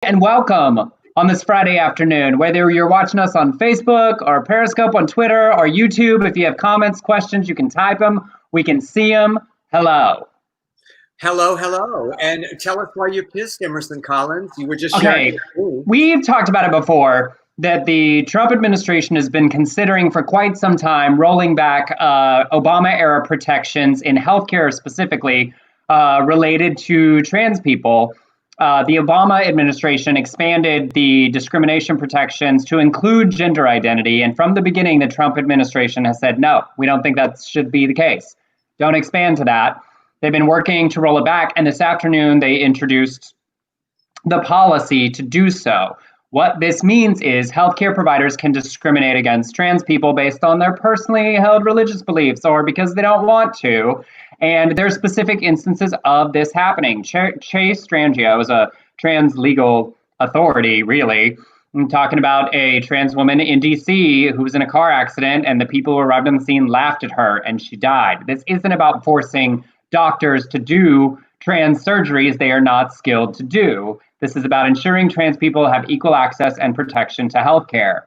And welcome on this Friday afternoon. Whether you're watching us on Facebook or Periscope on Twitter or YouTube, if you have comments, questions, you can type them. We can see them. Hello. Hello. And tell us why you pissed, Emerson Collins. You were just Okay, sharing. we've talked about it before that the Trump administration has been considering for quite some time rolling back Obama-era protections in healthcare specifically related to trans people. The Obama administration expanded the discrimination protections to include gender identity. And from the beginning, the Trump administration has said, no, we don't think that should be the case. Don't expand to that. They've been working to roll it back. And this afternoon, they introduced the policy to do so. What this means is healthcare providers can discriminate against trans people based on their personally held religious beliefs or because they don't want to. And there's specific instances of this happening. Chase Strangio is a trans legal authority, really. I'm talking about a trans woman in DC who was in a car accident and the people who arrived on the scene laughed at her and she died. This isn't about forcing doctors to do trans surgeries they are not skilled to do. This is about ensuring trans people have equal access and protection to healthcare.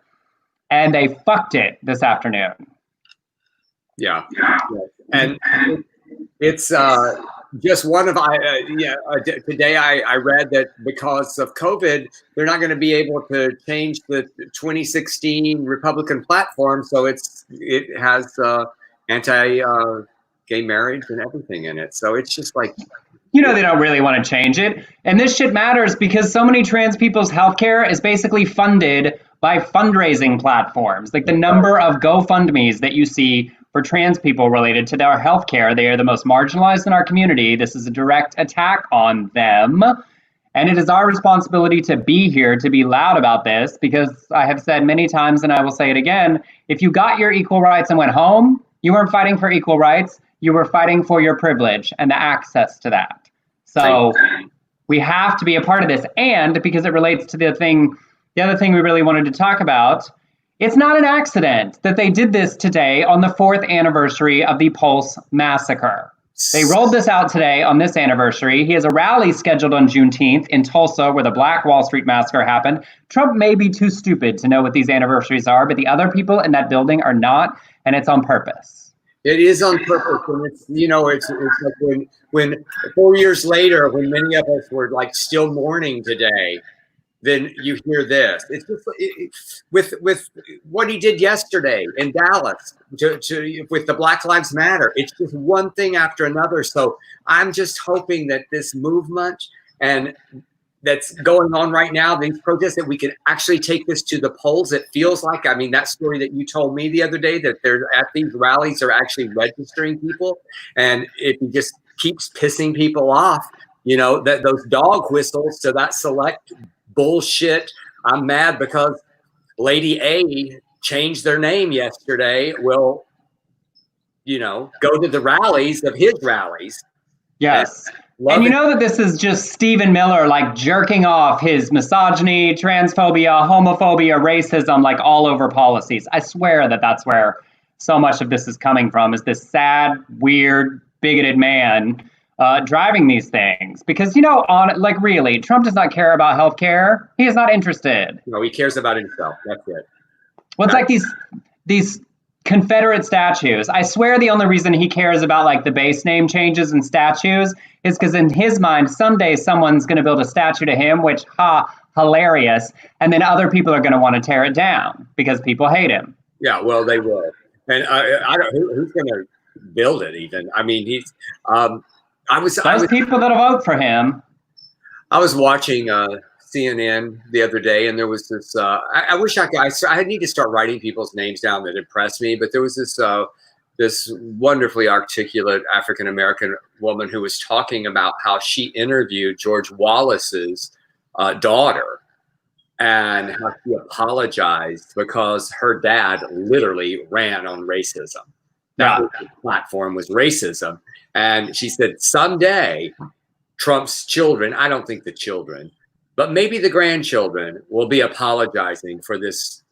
And they fucked it this afternoon. Yeah. And it's just one of today I read that because of COVID, they're not going to be able to change the 2016 Republican platform. So it has anti-gay marriage and everything in it. So it's just like, they don't really want to change it. And this shit matters because so many trans people's healthcare is basically funded by fundraising platforms. Like the number of GoFundMes that you see for trans people related to their healthcare, they are the most marginalized in our community. This is a direct attack on them. And it is our responsibility to be here, to be loud about this, because I have said many times, and I will say it again, if you got your equal rights and went home, you weren't fighting for equal rights. You were fighting for your privilege and the access to that. So we have to be a part of this. And because it relates to the other thing we really wanted to talk about, it's not an accident that they did this today on the 4th anniversary of the Pulse massacre. They rolled this out today on this anniversary. He has a rally scheduled on Juneteenth in Tulsa where the Black Wall Street massacre happened. Trump may be too stupid to know what these anniversaries are, but the other people in that building are not, and it's on purpose. It is on purpose, and it's like when 4 years later, when many of us were like still mourning today, then you hear this. It's just with what he did yesterday in Dallas with the Black Lives Matter. It's just one thing after another. So I'm just hoping that this movement and that's going on right now, these protests, that we can actually take this to the polls. It feels like, I mean, that story that you told me the other day, that they're at these rallies are actually registering people. And it just keeps pissing people off, that those dog whistles to that select bullshit. I'm mad because Lady A changed their name yesterday. Will, go to the rallies of his rallies. Yes. And you know that this is just Stephen Miller like jerking off his misogyny, transphobia, homophobia, racism, like all over policies. I swear that that's where so much of this is coming from, is this sad, weird, bigoted man driving these things. Because, really, Trump does not care about healthcare. He is not interested. No, he cares about himself. That's it. Well, it's like these Confederate statues. I swear the only reason he cares about like the base name changes and statues is because in his mind, someday someone's going to build a statue to him, which, hilarious. And then other people are going to want to tear it down because people hate him. Yeah, well, they will. And I don't, who's going to build it even? I mean, he's, those people that'll vote for him. I was watching CNN the other day, and there was this. I wish I need to start writing people's names down that impressed me. But there was this wonderfully articulate African American woman who was talking about how she interviewed George Wallace's daughter, and how she apologized because her dad literally ran on racism. That was, the platform was racism, and she said someday Trump's children, I don't think the children, but maybe the grandchildren will be apologizing for this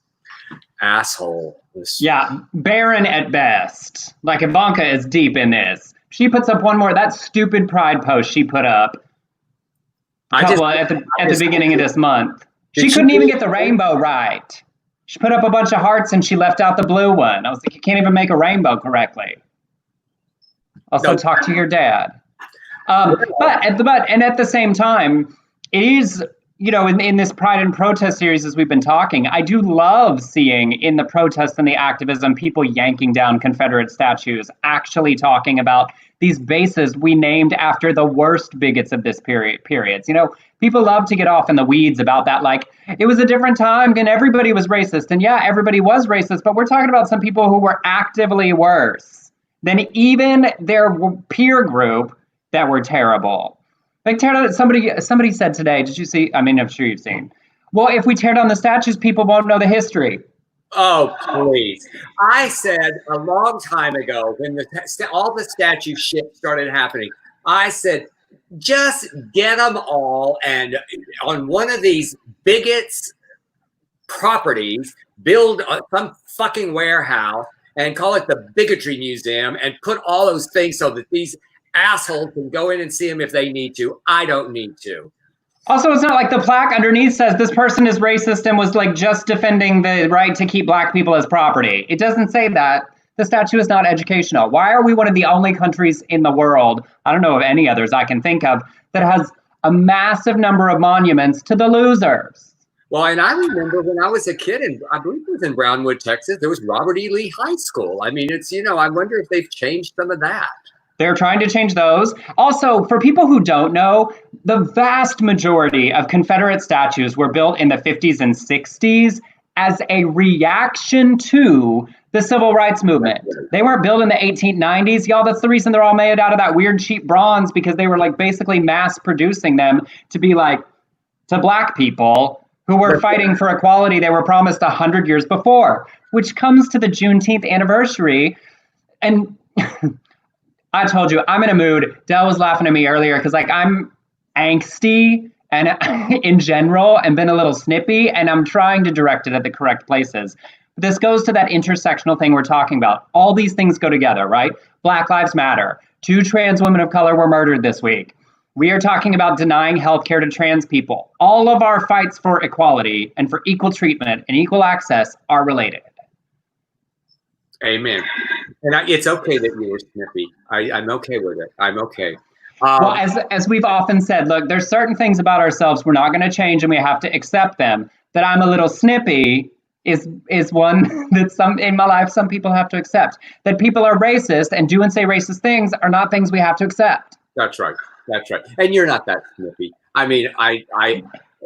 asshole. Barren at best. Like Ivanka is deep in this. She puts up one more, that stupid pride post she put up. Well, at the beginning of this month. She couldn't even get the rainbow right. She put up a bunch of hearts and she left out the blue one. I was like, you can't even make a rainbow correctly. Also, talk to your dad. But at the same time, it is, in this Pride and Protest series, as we've been talking, I do love seeing in the protests and the activism people yanking down Confederate statues, actually talking about these bases we named after the worst bigots of this periods. People love to get off in the weeds about that. Like, it was a different time and everybody was racist. And yeah, everybody was racist, but we're talking about some people who were actively worse than even their peer group that were terrible. Like, somebody said today, did you see? I mean, I'm sure you've seen. Well, if we tear down the statues, people won't know the history. Oh, please. I said a long time ago when all the statue shit started happening, I said, just get them all and on one of these bigots' properties, build some fucking warehouse and call it the Bigotry Museum and put all those things so that these assholes can go in and see them if they need to. I don't need to. Also, it's not like the plaque underneath says this person is racist and was like just defending the right to keep black people as property. It doesn't say that. The statue is not educational. Why are we one of the only countries in the world, I don't know of any others I can think of, that has a massive number of monuments to the losers? Well, and I remember when I was a kid, and I believe it was in Brownwood, Texas, there was Robert E. Lee High School. I mean, it's, I wonder if they've changed some of that. They're trying to change those. Also, for people who don't know, the vast majority of Confederate statues were built in the 50s and 60s as a reaction to the civil rights movement. They weren't built in the 1890s. Y'all, that's the reason they're all made out of that weird cheap bronze, because they were like basically mass producing them to be like to black people who were fighting for equality they were promised 100 years before, which comes to the Juneteenth anniversary. And I told you, I'm in a mood. Dell was laughing at me earlier because like I'm angsty and in general and been a little snippy, and I'm trying to direct it at the correct places. But this goes to that intersectional thing we're talking about. All these things go together, right? Black Lives Matter. 2 trans women of color were murdered this week. We are talking about denying healthcare to trans people. All of our fights for equality and for equal treatment and equal access are related. Amen. And it's okay that you were snippy. I'm okay with it. I'm okay. Well, as we've often said, look, there's certain things about ourselves we're not going to change and we have to accept them. That I'm a little snippy is one that in my life some people have to accept. That people are racist and do and say racist things are not things we have to accept. That's right. That's right. And you're not that snippy. I mean, I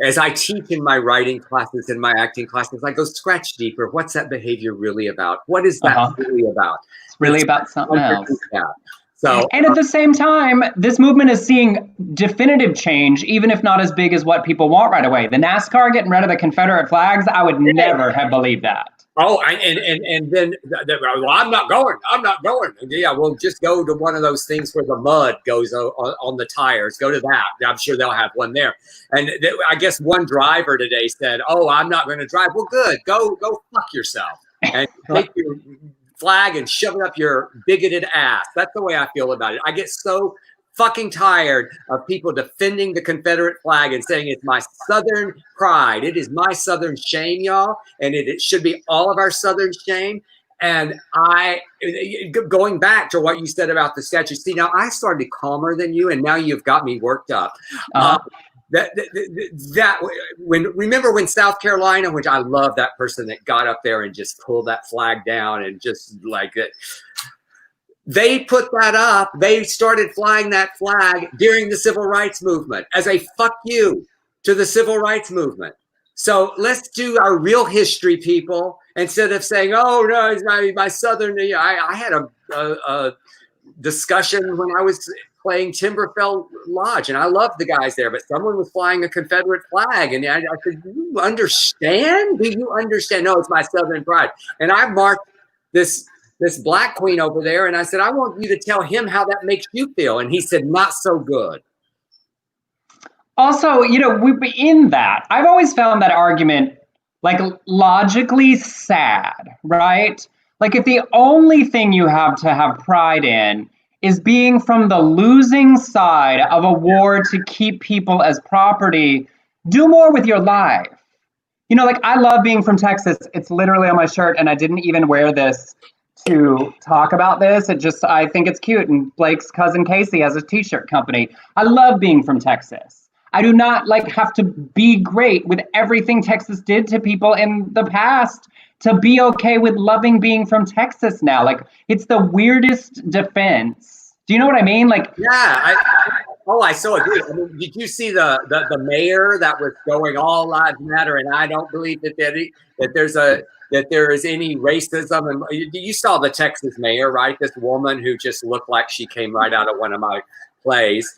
as I teach in my writing classes and my acting classes, I go scratch deeper. What's that behavior really about? What is that really about? It's really about something else. So, and at the same time, this movement is seeing definitive change, even if not as big as what people want right away. The NASCAR getting rid of the Confederate flags, I would never have believed that. Oh, and then, well, I'm not going. Yeah, well, just go to one of those things where the mud goes on the tires. Go to that. I'm sure they'll have one there. And I guess one driver today said, "Oh, I'm not going to drive." Well, good. Go fuck yourself and take your flag and shove it up your bigoted ass. That's the way I feel about it. I get so fucking tired of people defending the Confederate flag and saying it's my Southern pride. It is my Southern shame, y'all, and it should be all of our Southern shame. And going back to what you said about the statue, see, now I started calmer than you, and now you've got me worked up. Remember when South Carolina, which I love that person that got up there and just pulled that flag down and just like it. They put that up. They started flying that flag during the civil rights movement as a fuck you to the civil rights movement. So let's do our real history, people, instead of saying, "Oh no, it's my Southern." I had a discussion when I was playing Timberfell Lodge, and I loved the guys there, but someone was flying a Confederate flag, and I said, "Do you understand? Do you understand?" No, it's my Southern pride, and I marked this black queen over there, and I said, "I want you to tell him how that makes you feel," and he said, "Not so good." Also, we in that. I've always found that argument like logically sad, right? Like if the only thing you have to have pride in is being from the losing side of a war to keep people as property. Do more with your life. You know, like I love being from Texas. It's literally on my shirt, and I didn't even wear this to talk about this. I think it's cute. And Blake's cousin Casey has a t-shirt company. I love being from Texas. I do not like have to be great with everything Texas did to people in the past to be okay with loving being from Texas now. Like it's the weirdest defense. Do you know what I mean? Like, yeah, I so agree. I mean, did you see the mayor that was going all lives matter? And I don't believe that there is any racism. And you saw the Texas mayor, right? This woman who just looked like she came right out of one of my plays,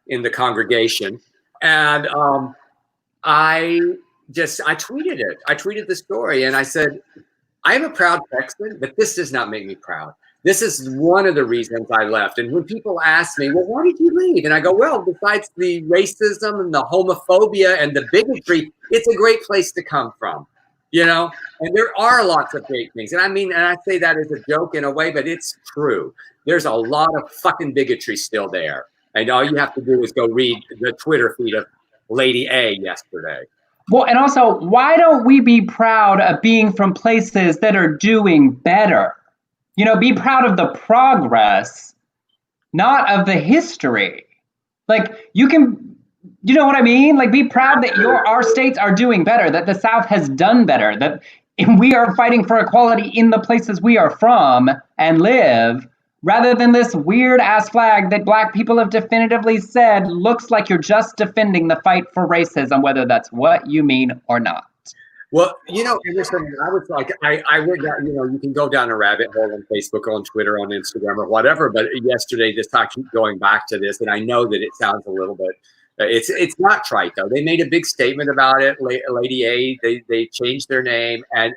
in the congregation. And I tweeted it. I tweeted the story and I said, I am a proud Texan, but this does not make me proud. This is one of the reasons I left. And when people ask me, well, why did you leave? And I go, well, besides the racism and the homophobia and the bigotry, it's a great place to come from, and there are lots of great things. And I say that as a joke in a way, but it's true. There's a lot of fucking bigotry still there. And all you have to do is go read the Twitter feed of Lady A yesterday. Well, and also, why don't we be proud of being from places that are doing better? Be proud of the progress, not of the history. Like you know what I mean? Like be proud that our states are doing better, that the South has done better, that we are fighting for equality in the places we are from and live, rather than this weird ass flag that Black people have definitively said looks like you're just defending the fight for racism, whether that's what you mean or not. Well, Emerson, I was like, I would, you can go down a rabbit hole on Facebook, on Twitter, on Instagram, or whatever. But yesterday, I keep going back to this, and I know that it sounds a little bit, it's not trite though. They made a big statement about it. Lady A, they changed their name, and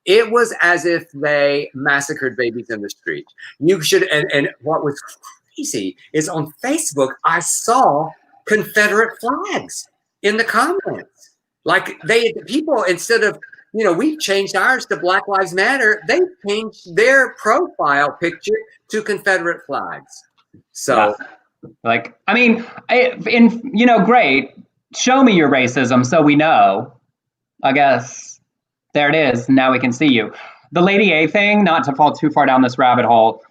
it was as if they massacred babies in the street. You should, and what was crazy is on Facebook, I saw Confederate flags in the comments. Like people, instead of, we've changed ours to Black Lives Matter, they changed their profile picture to Confederate flags. So, great. Show me your racism so we know. I guess there it is. Now we can see you. The Lady A thing, not to fall too far down this rabbit hole.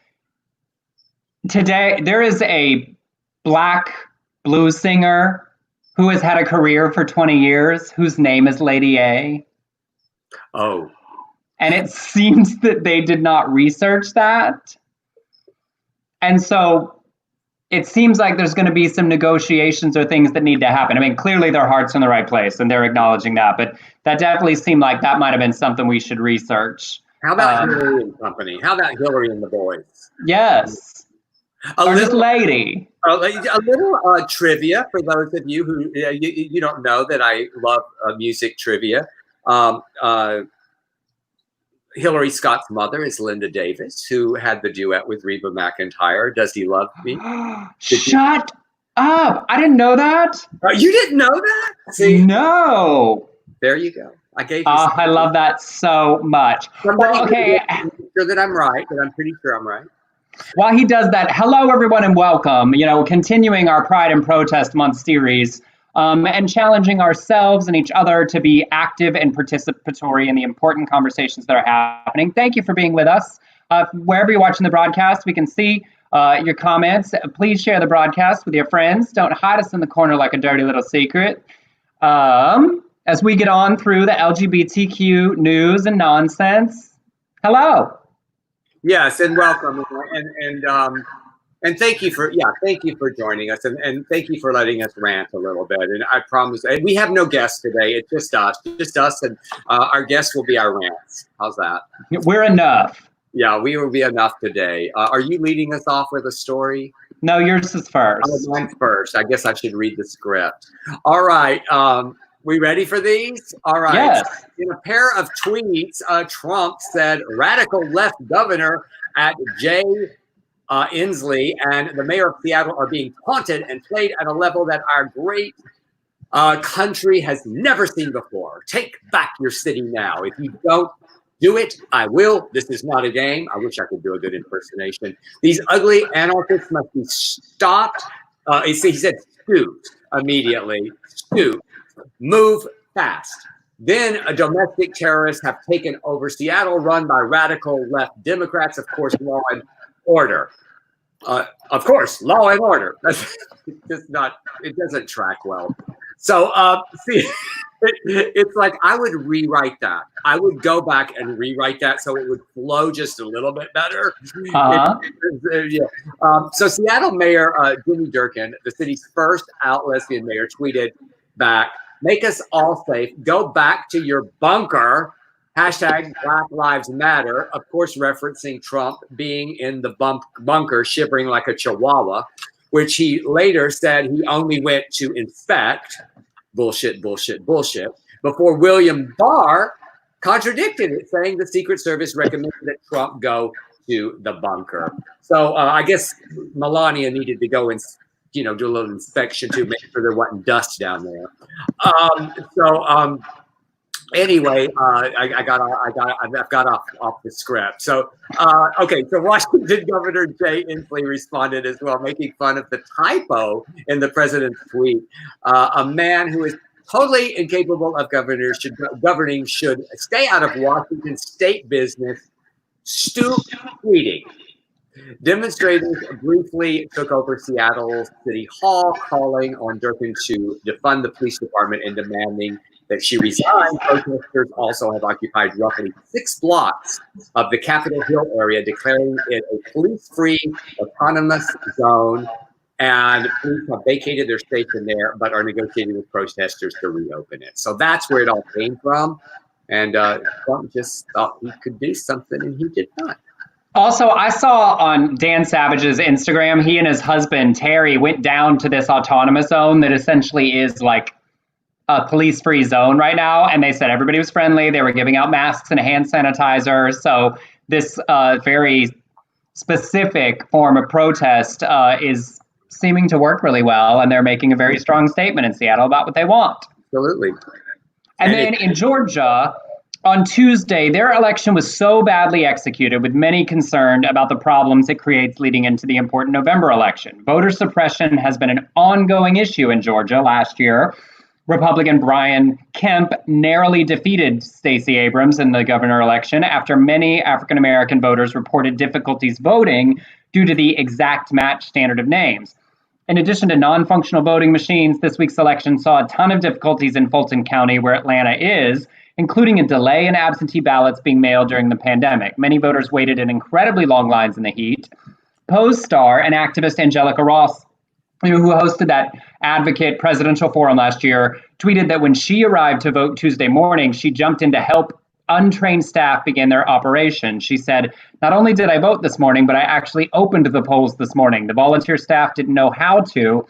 Today, there is a Black blues singer who has had a career for 20 years, whose name is Lady A. Oh. And it seems that they did not research that. And so it seems like there's going to be some negotiations or things that need to happen. I mean, clearly their heart's in the right place and they're acknowledging that, but that definitely seemed like that might have been something we should research. How about Hillary and company? How about Hillary and the boys? Yes. Just Lady. A little trivia for those of you who you don't know that I love music trivia. Hillary Scott's mother is Linda Davis, who had the duet with Reba McEntire. Does He Love Me? Shut up! I didn't know that. You didn't know that? See? No. There you go. I gave you. I love that so much. Okay. I'm sure that I'm right, but I'm pretty sure I'm right. While he does that, hello everyone and welcome. Continuing our Pride and Protest Month series, and challenging ourselves and each other to be active and participatory in the important conversations that are happening. Thank you for being with us. Wherever you're watching the broadcast, we can see your comments. Please share the broadcast with your friends. Don't hide us in the corner like a dirty little secret. As we get on through the LGBTQ news and nonsense. Hello. Yes, and welcome, and thank you for joining us, and thank you for letting us rant a little bit. And I promise, and we have no guests today; it's just us, and our guests will be our rants. How's that? We're enough. Yeah, we will be enough today. Are you leading us off with a story? No, yours is first. Oh, mine's first. I guess I should read the script. All right. We ready for these? All right. Yes. In a pair of tweets, Trump said radical left governor at Jay Inslee and the mayor of Seattle are being taunted and played at a level that our great country has never seen before. Take back your city now. If you don't Do it. I will. This is not a game. I wish I could do a good impersonation. These ugly anarchists must be stopped. He said, scoot immediately. Scoot. Move fast. Then domestic terrorists have taken over Seattle, run by radical left Democrats. Of course, law and order. Of course, law and order. That's just not, it doesn't track well. So, see, it's like I would rewrite that. I would go back and rewrite that so it would flow just a little bit better. So Seattle Mayor Jimmy Durkin, the city's first out lesbian mayor, tweeted back, "Make us all safe. Go back to your bunker. Hashtag Black Lives Matter." Of course, referencing Trump being in the bunker, shivering like a chihuahua, which he later said he only went to inspect. Bullshit, bullshit, bullshit. Before William Barr contradicted it, saying the Secret Service recommended that Trump go to the bunker. So I guess Melania needed to go and do a little inspection to make sure there wasn't dust down there. Anyway, I've got off the script. So, okay. So Washington Governor Jay Inslee responded as well, making fun of the typo in the president's tweet. A man who is totally incapable of governing should stay out of Washington state business. Stoop tweeting. Demonstrators briefly took over Seattle City Hall, calling on Durkin to defund the police department and demanding that she resign. Protesters also have occupied roughly 6 blocks of the Capitol Hill area, declaring it a police-free autonomous zone. And police have vacated their station there, but are negotiating with protesters to reopen it. So that's where it all came from. And Trump just thought he could do something, and he did not. Also, I saw on Dan Savage's Instagram, he and his husband, Terry, went down to this autonomous zone that essentially is like a police-free zone right now. And they said everybody was friendly. They were giving out masks and hand sanitizer. So this very specific form of protest is seeming to work really well. And they're making a very strong statement in Seattle about what they want. Absolutely. And then in Georgia, on Tuesday, their election was so badly executed, with many concerned about the problems it creates leading into the important November election. Voter suppression has been an ongoing issue in Georgia. Last year, Republican Brian Kemp narrowly defeated Stacey Abrams in the governor election after many African-American voters reported difficulties voting due to the exact match standard of names. In addition to non-functional voting machines, this week's election saw a ton of difficulties in Fulton County, where Atlanta is, including a delay in absentee ballots being mailed during the pandemic. Many voters waited in incredibly long lines in the heat. Pose star and activist Angelica Ross, who hosted that Advocate presidential forum last year, tweeted that when she arrived to vote Tuesday morning, she jumped in to help untrained staff begin their operation. She said, "Not only did I vote this morning, but I actually opened the polls this morning. The volunteer staff didn't know how to.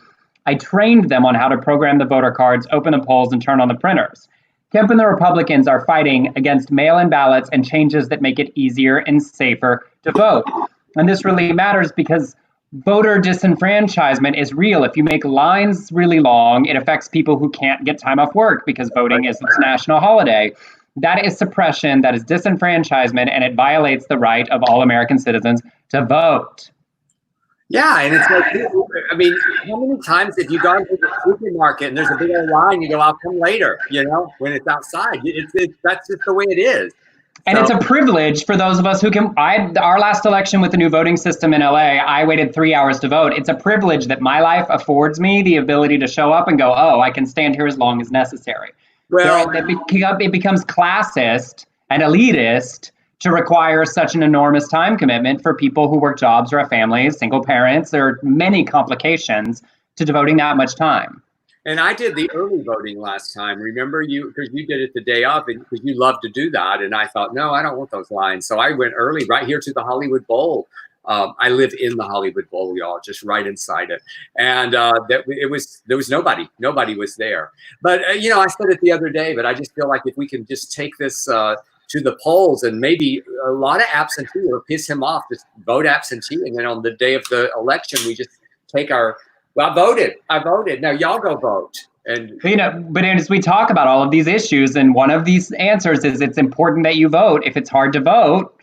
I trained them on how to program the voter cards, open the polls, and turn on the printers." Kemp and the Republicans are fighting against mail-in ballots and changes that make it easier and safer to vote. And this really matters because voter disenfranchisement is real. If you make lines really long, it affects people who can't get time off work because voting is its national holiday. That is suppression, that is disenfranchisement, and it violates the right of all American citizens to vote. Yeah, and it's like, I mean, how many times have you gone to the supermarket and there's a big old line, you go, "I'll come later," when it's outside. That's just the way it is. And it's a privilege for those of us who can. Our last election with the new voting system in LA, I waited 3 hours to vote. It's a privilege that my life affords me the ability to show up and go, "Oh, I can stand here as long as necessary." Well, it becomes classist and elitist to require such an enormous time commitment for people who work jobs or have families, single parents. There are many complications to devoting that much time. And I did the early voting last time. Remember because you did it the day of, and because you love to do that. And I thought, no, I don't want those lines. So I went early right here to the Hollywood Bowl. I live in the Hollywood Bowl, y'all, just right inside it. And there was nobody. Nobody was there. But, I said it the other day, but I just feel like if we can just take this to the polls, and maybe a lot of absentee will piss him off, just vote absentee. And then on the day of the election, we just take I voted. Now y'all go vote. And but as we talk about all of these issues, and one of these answers is it's important that you vote. If it's hard to vote,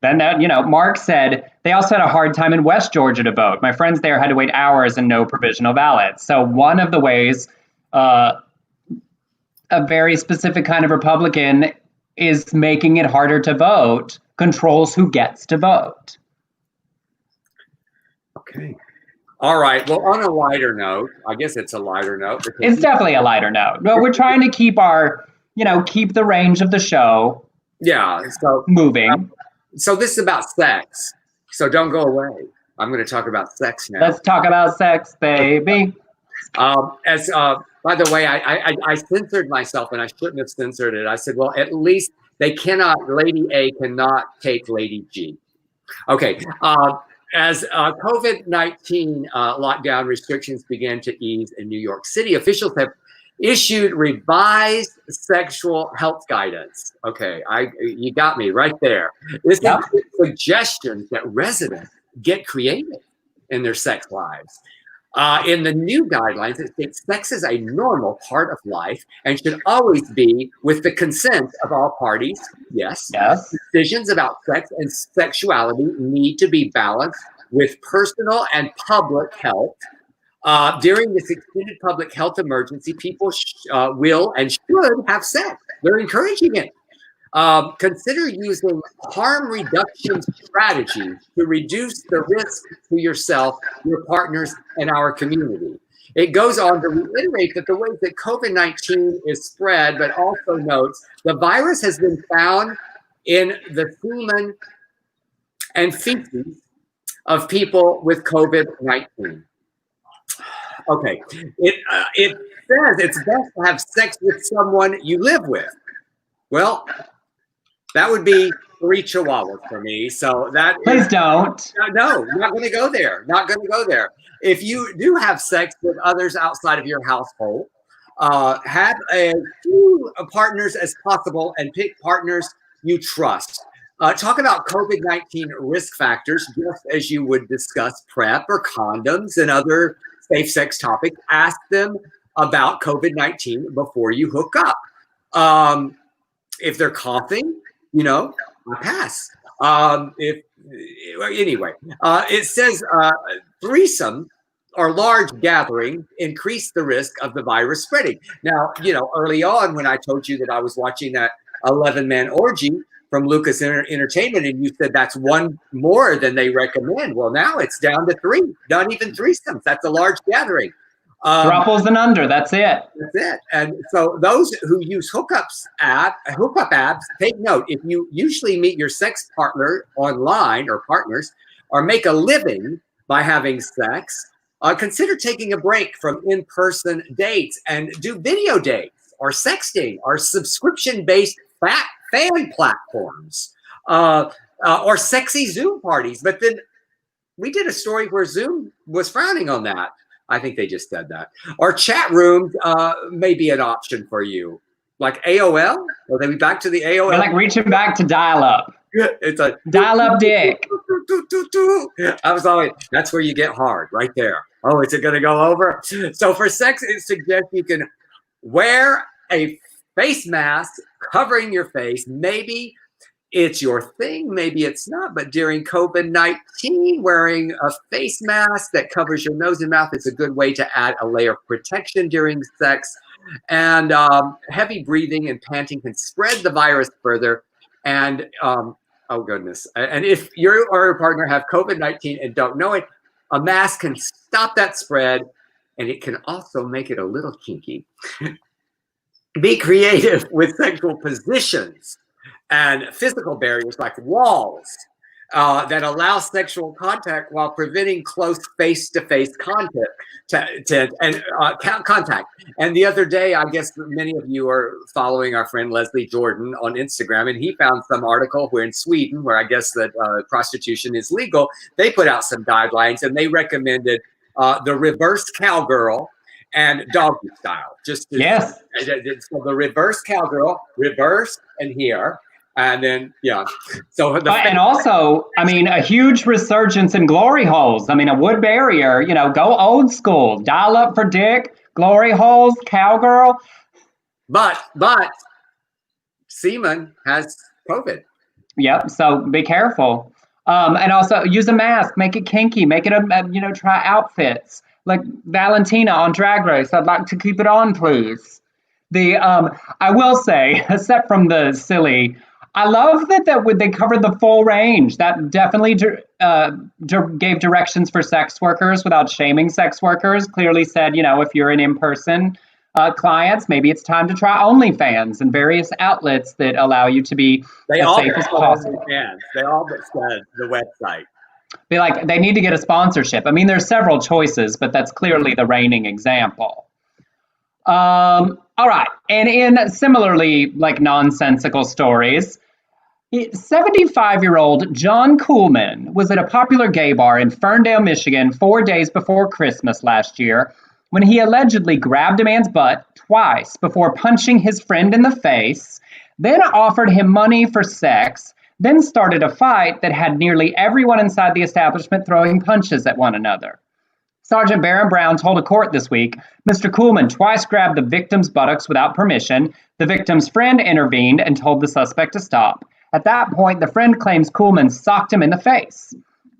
then that, Mark said they also had a hard time in West Georgia to vote. My friends there had to wait hours and no provisional ballots. So one of the ways a very specific kind of Republican is making it harder to vote controls who gets to vote. Okay. All right. Well, on a lighter note, I guess it's a lighter note. It's definitely a lighter note. No, we're trying to keep keep the range of the show moving. So this is about sex. So don't go away. I'm going to talk about sex now. Let's talk about sex, baby. By the way, I censored myself, and I shouldn't have censored it. I said, well, at least Lady A cannot take Lady G. Okay. As COVID-19 lockdown restrictions began to ease in New York City, officials have issued revised sexual health guidance. Okay, you got me right there. This includes suggestions that residents get creative in their sex lives. In the new guidelines, it states sex is a normal part of life and should always be with the consent of all parties. Yes. Decisions about sex and sexuality need to be balanced with personal and public health. During this extended public health emergency, people will and should have sex. They're encouraging it. Consider using harm reduction strategies to reduce the risk to yourself, your partners, and our community. It goes on to reiterate that the ways that COVID-19 is spread, but also notes the virus has been found in the semen and feces of people with COVID-19. Okay, it says it's best to have sex with someone you live with. Well, that would be 3 chihuahuas for me. So that please don't. No, not going to go there. Not going to go there. If you do have sex with others outside of your household, have as few partners as possible and pick partners you trust. Talk about COVID-19 risk factors, just as you would discuss PrEP or condoms and other safe sex topics. Ask them about COVID-19 before you hook up. If they're coughing, I pass. It says threesome or large gathering increase the risk of the virus spreading. Now, early on when I told you that I was watching that 11-man orgy from Lucas Entertainment, and you said that's one more than they recommend. Well, now it's down to 3, not even threesomes. That's a large gathering. Throuples and under, that's it. That's it. And so those who use hookup apps, take note. If you usually meet your sex partner online or partners or make a living by having sex, consider taking a break from in-person dates and do video dates or sexting or subscription-based fan platforms or sexy Zoom parties. But then we did a story where Zoom was frowning on that. I think they just said that. Or chat rooms may be an option for you. Like AOL? Will they be back to the AOL? They're like reaching back to dial-up. It's a dial-up dick. I was always, that's where you get hard, right there. Oh, is it going to go over? So for sex, it suggests you can wear a face mask covering your face. Maybe it's your thing, maybe it's not, but during COVID-19, wearing a face mask that covers your nose and mouth is a good way to add a layer of protection during sex. And heavy breathing and panting can spread the virus further. And oh goodness. And if you or your partner have COVID-19 and don't know it, a mask can stop that spread, and it can also make it a little kinky. Be creative with sexual positions and physical barriers like walls that allow sexual contact while preventing close face-to-face contact. And the other day, I guess many of you are following our friend Leslie Jordan on Instagram, and he found some article where in Sweden, where I guess that prostitution is legal, they put out some guidelines, and they recommended the reverse cowgirl and doggy style. Yes. So the reverse cowgirl, reverse and here. And then, yeah. So and also, I mean, a huge resurgence in glory holes. I mean, a wood barrier, go old school, dial up for dick, Glory holes, cowgirl. But Seaman has COVID. Yep. So be careful. And also use a mask. Make it kinky. Make it try outfits like Valentina on Drag Race. I'd like to keep it on, please. I will say, except from the silly, I love that they covered the full range. That definitely gave directions for sex workers without shaming sex workers. Clearly said, if you're an in-person clients, maybe it's time to try OnlyFans and various outlets that allow you to be as safe as possible. They all but said the website. Be like, they need to get a sponsorship. I mean, there's several choices, but that's clearly the reigning example. All right. And in similarly nonsensical stories, 75-year-old John Coolman was at a popular gay bar in Ferndale, Michigan 4 days before Christmas last year when he allegedly grabbed a man's butt twice before punching his friend in the face, then offered him money for sex, then started a fight that had nearly everyone inside the establishment throwing punches at one another. Sergeant Baron Brown told a court this week, Mr. Coolman twice grabbed the victim's buttocks without permission. The victim's friend intervened and told the suspect to stop. At that point, the friend claims Coolman socked him in the face.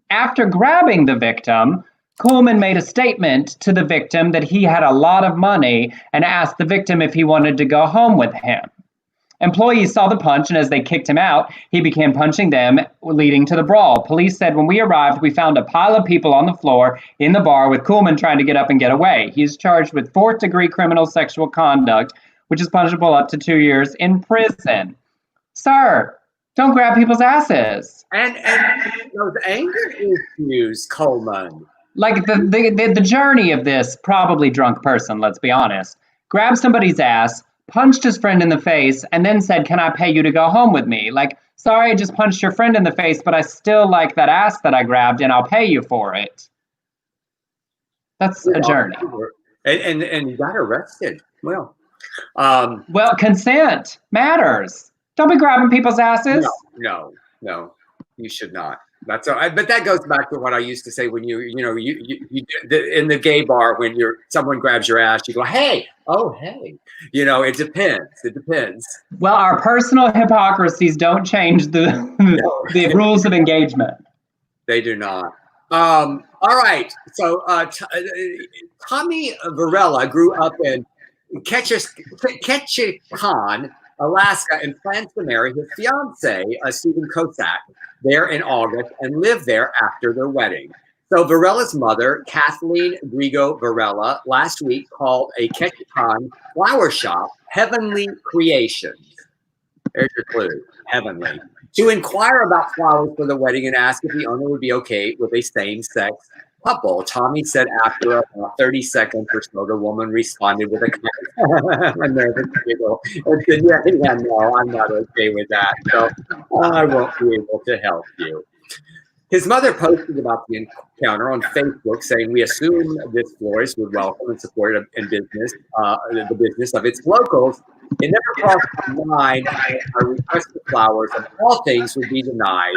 After grabbing the victim, Coolman made a statement to the victim that he had a lot of money and asked the victim if he wanted to go home with him. Employees saw the punch, and as they kicked him out, he began punching them, leading to the brawl. Police said when we arrived, we found a pile of people on the floor in the bar with Coolman trying to get up and get away. He's charged with fourth-degree criminal sexual conduct, which is punishable up to 2 years in prison. Sir, don't grab people's asses. And those anger issues, Coleman. Like the journey of this probably drunk person, let's be honest, grabbed somebody's ass, punched his friend in the face, and then said, can I pay you to go home with me? Like, sorry, I just punched your friend in the face, but I still like that ass that I grabbed, and I'll pay you for it. That's a journey. And you got arrested. Well, consent matters. Don't be grabbing people's asses. No, you should not. That's all right. But that goes back to what I used to say when you in the gay bar, when someone grabs your ass, you go, hey, hey. It depends. Well, our personal hypocrisies don't change the rules of engagement. They do not. All right. So Tommy Varela grew up in Ketchikan, Alaska, and plans to marry his fiancee, Stephen Kosak, there in August and live there after their wedding. So Varela's mother, Kathleen Grigo Varela, last week called a Ketchikan flower shop Heavenly Creations. There's your clue, heavenly. To inquire about flowers for the wedding and ask if the owner would be okay with a same-sex couple. Tommy said after about 30 seconds or so, the woman responded with a nervous giggle and said, yeah, no, I'm not okay with that. So I won't be able to help you. His mother posted about the encounter on Facebook, saying, we assume this florist would welcome and support the business of its locals. It never crossed my mind a request for flowers of all things would be denied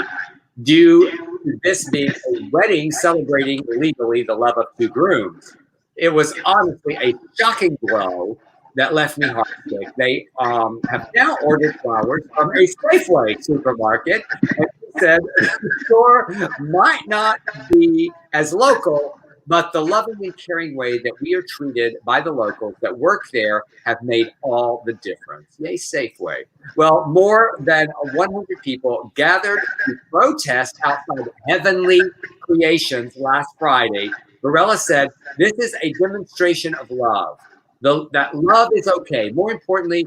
due to this being a wedding celebrating legally the love of two grooms. It was honestly a shocking blow that left me heartsick. They have now ordered flowers from a Safeway supermarket, and said the store might not be as local, but the loving and caring way that we are treated by the locals that work there have made all the difference. Yay, Safeway. Well, more than 100 people gathered to protest outside Heavenly Creations last Friday. Varela said, this is a demonstration of love. That love is okay. More importantly,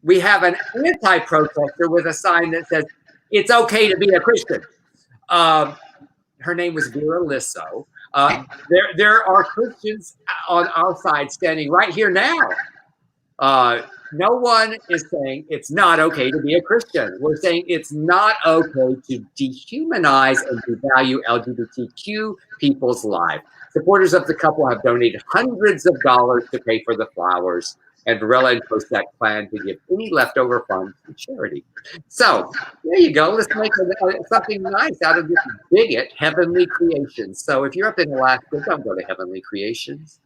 we have an anti-protester with a sign that says, it's okay to be a Christian. Her name was Vera Lisso. There are Christians on our side standing right here now. No one is saying it's not okay to be a Christian. We're saying it's not okay to dehumanize and devalue LGBTQ people's lives. Supporters of the couple have donated hundreds of dollars to pay for the flowers, and Varela and Kosak plan to give any leftover funds to charity. So there you go. Let's make something nice out of this bigot, Heavenly Creations. So if you're up in Alaska, don't go to Heavenly Creations.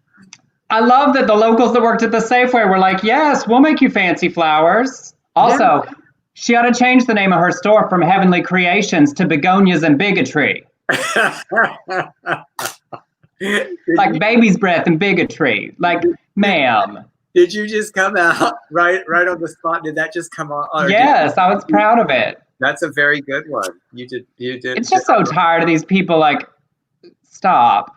I love that the locals that worked at the Safeway were like, yes, we'll make you fancy flowers. Also, she ought to change the name of her store from Heavenly Creations to Begonias and Bigotry. Like baby's breath and bigotry. Like, ma'am. Did you just come out right on the spot? Did that just come out? Yes, I was proud of it. That's a very good one. You did. It's just so tired of these people. Like, stop.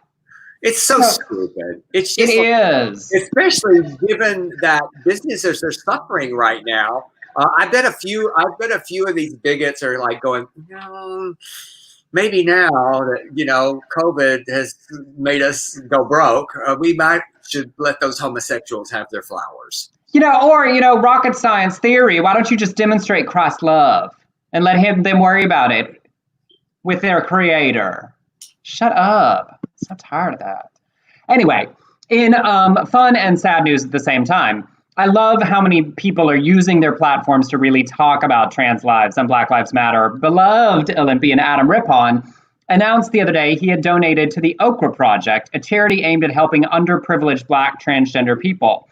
It's so stupid. It's just it is, especially given that businesses are suffering right now. I bet a few of these bigots are like going, maybe now that COVID has made us go broke, we should let those homosexuals have their flowers. Or rocket science theory. Why don't you just demonstrate Christ's love and let them worry about it with their creator? Shut up. I'm so tired of that. Anyway, in fun and sad news at the same time, I love how many people are using their platforms to really talk about trans lives and Black Lives Matter. Beloved Olympian Adam Rippon announced the other day he had donated to the Okra Project, a charity aimed at helping underprivileged Black transgender people.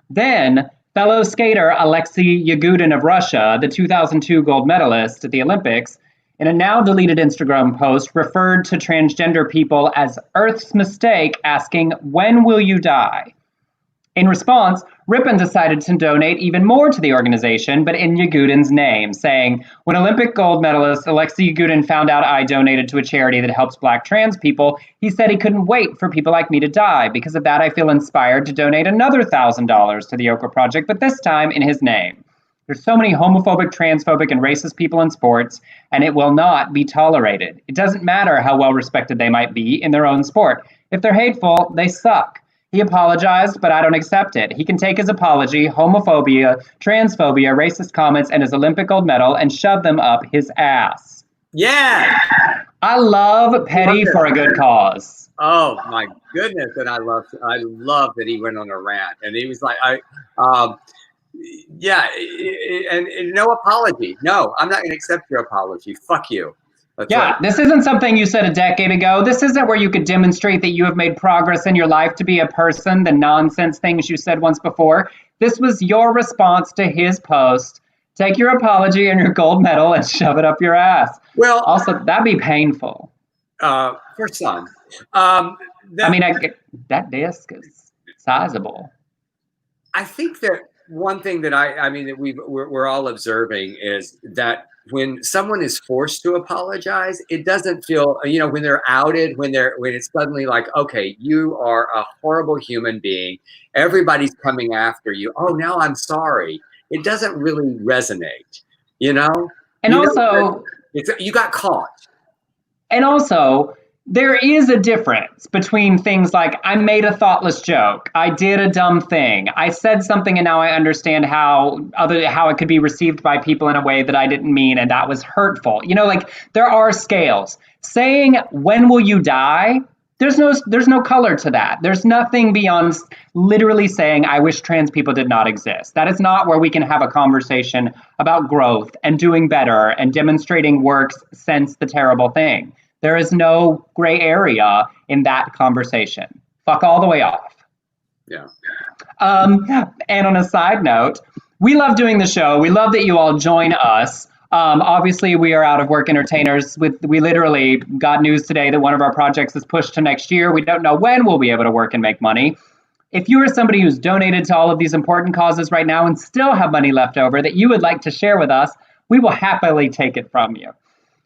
Then, fellow skater Alexei Yagudin of Russia, the 2002 gold medalist at the Olympics, in a now deleted Instagram post, referred to transgender people as Earth's mistake, asking, "When will you die?" In response, Rippon decided to donate even more to the organization, but in Yagudin's name, saying, "When Olympic gold medalist Alexei Yagudin found out I donated to a charity that helps Black trans people, he said he couldn't wait for people like me to die. Because of that, I feel inspired to donate another $1,000 to the Okra Project, but this time in his name. There's so many homophobic, transphobic, and racist people in sports, and it will not be tolerated. It doesn't matter how well respected they might be in their own sport. If they're hateful, they suck. He apologized, but I don't accept it. He can take his apology, homophobia, transphobia, racist comments, and his Olympic gold medal and shove them up his ass." Yeah. I love petty for a good cause. Oh my goodness. And I love that he went on a rant and he was like, and no apology. No, I'm not going to accept your apology. Fuck you. This isn't something you said a decade ago. This isn't where you could demonstrate that you have made progress in your life to be a person, the nonsense things you said once before. This was your response to his post. Take your apology and your gold medal and shove it up your ass. Well, also, that'd be painful. For some. That disc is sizable. I think that one thing that that we're all observing is that when someone is forced to apologize, it doesn't feel, when they're outed, when it's suddenly like, okay, you are a horrible human being. Everybody's coming after you. Oh, now I'm sorry. It doesn't really resonate, And also, you got caught. And also, there is a difference between things like, I made a thoughtless joke, I did a dumb thing, I said something and now I understand how it could be received by people in a way that I didn't mean and that was hurtful. There are scales. Saying, "When will you die?" There's no color to that. There's nothing beyond literally saying, "I wish trans people did not exist." That is not where we can have a conversation about growth and doing better and demonstrating works since the terrible thing. There is no gray area in that conversation. Fuck all the way off. Yeah. And on a side note, we love doing the show. We love that you all join us. Obviously, we are out of work entertainers. We literally got news today that one of our projects is pushed to next year. We don't know when we'll be able to work and make money. If you are somebody who's donated to all of these important causes right now and still have money left over that you would like to share with us, we will happily take it from you.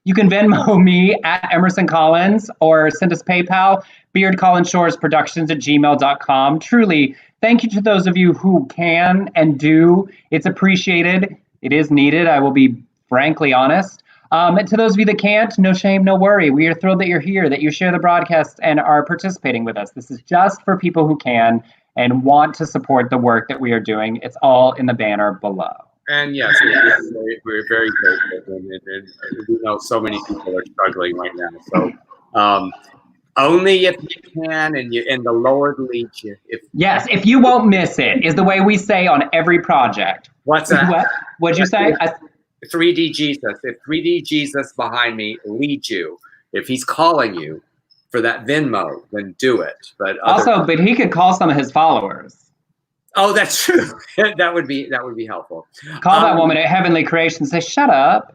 You can Venmo me at Emerson Collins or send us PayPal, beardcollinshoresproductions@gmail.com. Truly, thank you to those of you who can and do. It's appreciated. It is needed. I will be frankly honest. And to those of you that can't, no shame, no worry. We are thrilled that you're here, that you share the broadcast and are participating with us. This is just for people who can and want to support the work that we are doing. It's all in the banner below. And yes, we're very grateful, and we know so many people are struggling right now. So only if you can, and the Lord leads you. If you won't miss it, is the way we say on every project. What's that? What'd you say? 3D Jesus. If 3D Jesus behind me leads you, if he's calling you, for that Venmo, then do it. But but he could call some of his followers. Oh, that's true. that would be helpful. Call that woman at Heavenly Creation and say, "Shut up."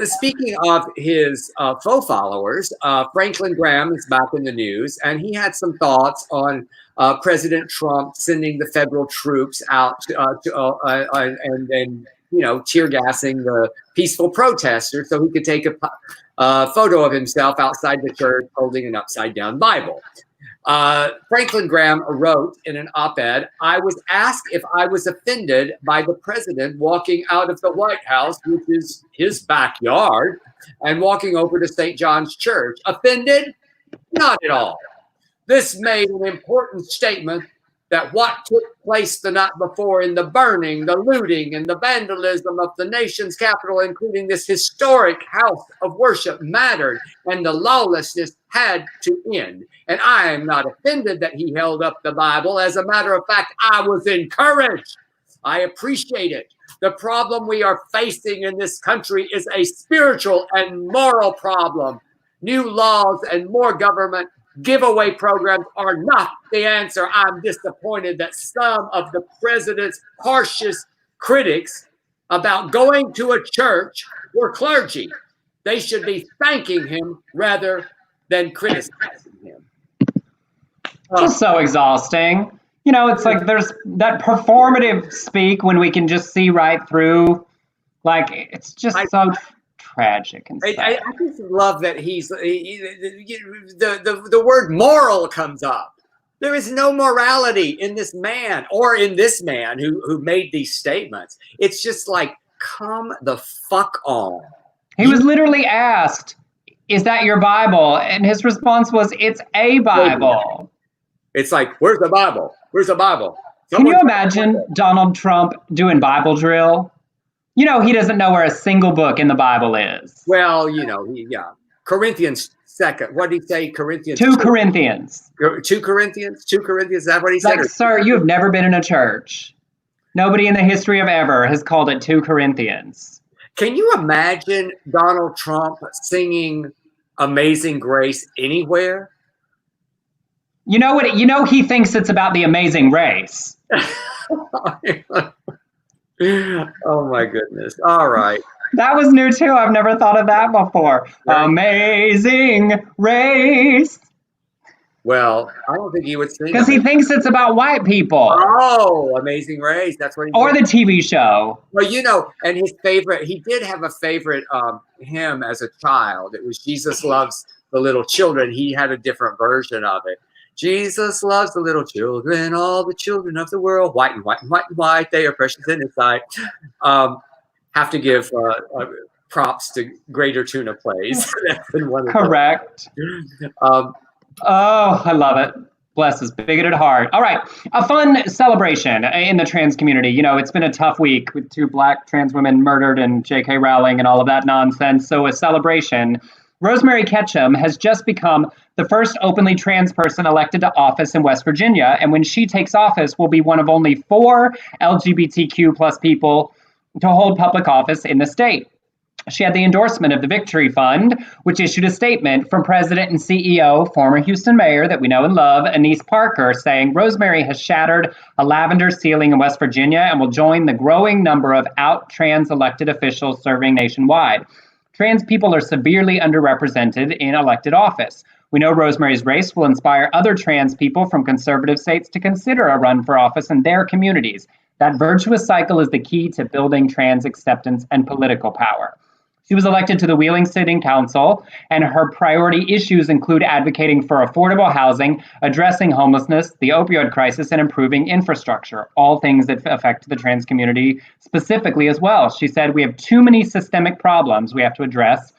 Speaking of his faux followers, Franklin Graham is back in the news, and he had some thoughts on President Trump sending the federal troops out and then tear gassing the peaceful protesters so he could take a photo of himself outside the church holding an upside down Bible. Franklin Graham wrote in an op-ed, "I was asked if I was offended by the president walking out of the White House, which is his backyard, and walking over to St. John's Church. Offended? Not at all. This made an important statement that what took place the night before in the burning, the looting, and the vandalism of the nation's capital, including this historic house of worship, mattered, and the lawlessness had to end. And I am not offended that he held up the Bible. As a matter of fact, I was encouraged. I appreciate it. The problem we are facing in this country is a spiritual and moral problem. New laws and more government giveaway programs are not the answer. I'm disappointed that some of the president's harshest critics about going to a church were clergy. They should be thanking him rather than criticizing him." Just so exhausting. It's like there's that performative speak when we can just see right through. Like, it's just so tragic and sad. I just love that the word moral comes up. There is no morality in this man or in this man who made these statements. It's just like, come the fuck on. He was literally asked, "Is that your Bible?" And his response was, "It's a Bible." It's like, where's the Bible? Where's the Bible? Can you imagine Donald Trump doing Bible drill? He doesn't know where a single book in the Bible is. Well, Corinthians 2. What did he say? Corinthians 2 Corinthians. 2 Corinthians? 2 Corinthians, is that what he said? Like, sir, you have never been in a church. Nobody in the history of ever has called it 2 Corinthians. Can you imagine Donald Trump singing Amazing Grace anywhere? You know what? He thinks it's about the amazing race. Oh my goodness. All right. That was new too. I've never thought of that before. Right. Amazing Race. Well, I don't think he would sing. Because he thinks it's about white people. Oh, Amazing Race. That's what he Or did. The TV show. Well, and his favorite, he did have a favorite hymn as a child. It was Jesus Loves the Little Children. He had a different version of it. Jesus loves the little children, all the children of the world, white and white and white and white. They are precious in his sight. Have to give props to Greater Tuna Plays. Correct. Oh, I love it. Bless his bigoted heart. All right. A fun celebration in the trans community. It's been a tough week with 2 Black trans women murdered and J.K. Rowling and all of that nonsense. So a celebration. Rosemary Ketchum has just become the first openly trans person elected to office in West Virginia. And when she takes office, will be one of only 4 LGBTQ plus people to hold public office in the state. She had the endorsement of the Victory Fund, which issued a statement from President and CEO, former Houston Mayor that we know and love, Anise Parker, saying Rosemary has shattered a lavender ceiling in West Virginia and will join the growing number of out trans elected officials serving nationwide. Trans people are severely underrepresented in elected office. We know Rosemary's race will inspire other trans people from conservative states to consider a run for office in their communities. That virtuous cycle is the key to building trans acceptance and political power. She was elected to the Wheeling City Council, and her priority issues include advocating for affordable housing, addressing homelessness, the opioid crisis, and improving infrastructure, all things that affect the trans community specifically as well. She said, "We have too many systemic problems we have to address,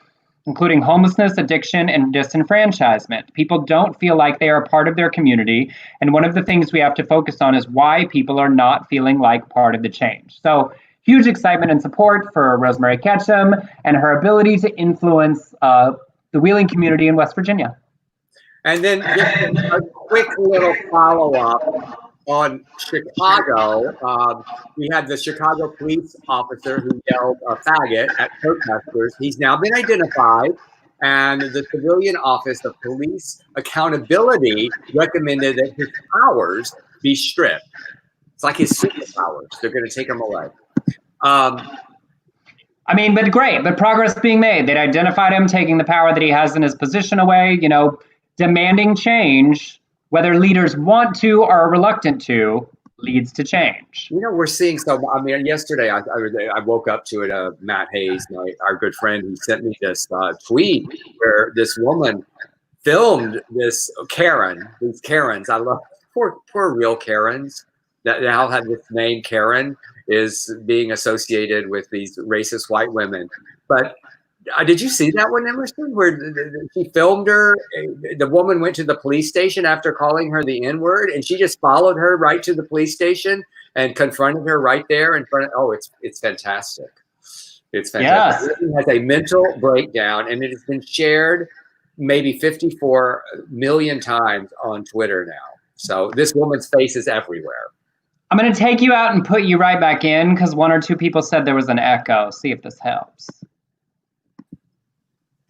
including homelessness, addiction, and disenfranchisement. People don't feel like they are a part of their community, and one of the things we have to focus on is why people are not feeling like part of the change." So huge excitement and support for Rosemary Ketchum and her ability to influence the Wheeling community in West Virginia. And then just a quick little follow-up on Chicago. We had the Chicago police officer who yelled a faggot at protesters. He's now been identified And the Civilian Office of Police Accountability recommended that his powers be stripped. It's like his superpowers. They're going to take them away. I mean, but great, but progress being made. They'd identified him taking the power that he has in his position away, demanding change, whether leaders want to or are reluctant to, leads to change. We're seeing yesterday I woke up to it. Matt Hayes, our good friend, he sent me this tweet where this woman filmed this these Karens. I love poor real Karens that now have this name. Karen is being associated with these racist white women. But did you see that one, Emerson, where she filmed her? The woman went to the police station after calling her the N-word, and she just followed her right to the police station and confronted her right there in front of. It's fantastic. It's fantastic. Yes. It has a mental breakdown, and it has been shared maybe 54 million times on Twitter now. So this woman's face is everywhere. I'm going to take you out and put you right back in because one or two people said there was an echo. See if this helps.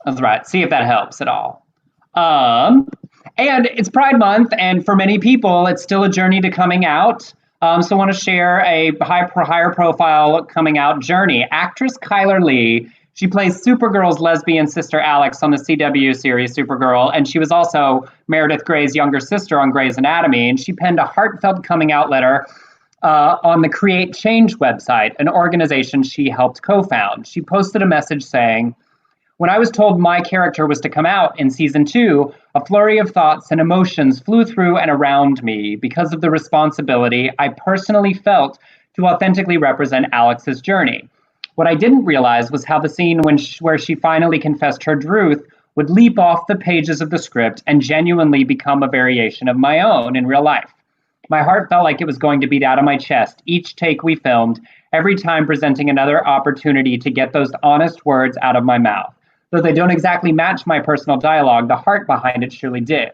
That's right. See if that helps at all. And it's Pride Month, and for many people, it's still a journey to coming out. So I want to share a higher profile coming out journey. Actress Kyler Lee, she plays Supergirl's lesbian sister Alex on the CW series Supergirl, and she was also Meredith Grey's younger sister on Grey's Anatomy, and she penned a heartfelt coming out letter on the Create Change website, an organization she helped co-found. She posted a message saying, "When I was told my character was to come out in season 2, a flurry of thoughts and emotions flew through and around me because of the responsibility I personally felt to authentically represent Alex's journey. What I didn't realize was how the scene where she finally confessed her truth would leap off the pages of the script and genuinely become a variation of my own in real life. My heart felt like it was going to beat out of my chest each take we filmed, every time presenting another opportunity to get those honest words out of my mouth. Though they don't exactly match my personal dialogue, the heart behind it surely did."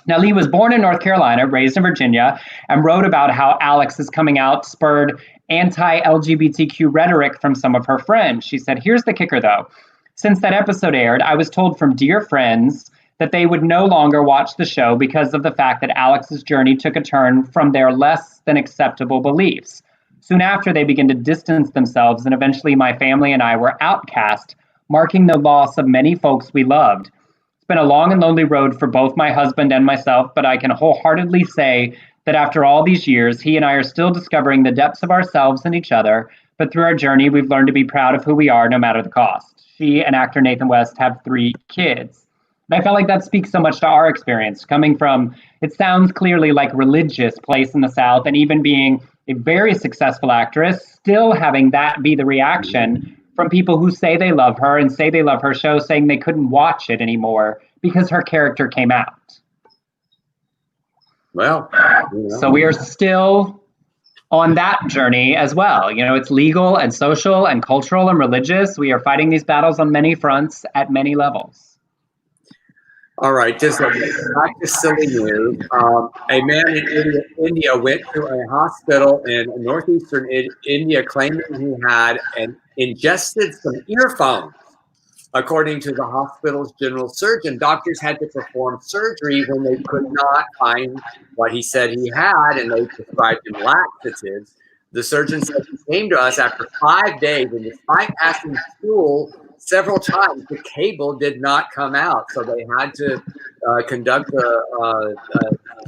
Now, Lee was born in North Carolina, raised in Virginia, and wrote about how Alex's coming out spurred anti-LGBTQ rhetoric from some of her friends. She said, "Here's the kicker, though. Since that episode aired, I was told from dear friends that they would no longer watch the show because of the fact that Alex's journey took a turn from their less than acceptable beliefs. Soon after, they began to distance themselves, and eventually my family and I were outcast, marking the loss of many folks we loved. It's been a long and lonely road for both my husband and myself, but I can wholeheartedly say that after all these years, he and I are still discovering the depths of ourselves and each other, but through our journey, we've learned to be proud of who we are, no matter the cost." She and actor Nathan West have 3 kids. And I felt like that speaks so much to our experience, coming from, it sounds clearly like religious place in the South, and even being a very successful actress, still having that be the reaction from people who say they love her and say they love her show, saying they couldn't watch it anymore because her character came out. Well, so we are still on that journey as well. It's legal and social and cultural and religious. We are fighting these battles on many fronts at many levels. All right, just back to silly news. A man in India went to a hospital in northeastern India claiming he had ingested some earphones. According to the hospital's general surgeon, doctors had to perform surgery when they could not find what he said he had, and they prescribed him laxatives. The surgeon said he came to us after 5 days, and despite asking stool several times, the cable did not come out. So they had to conduct a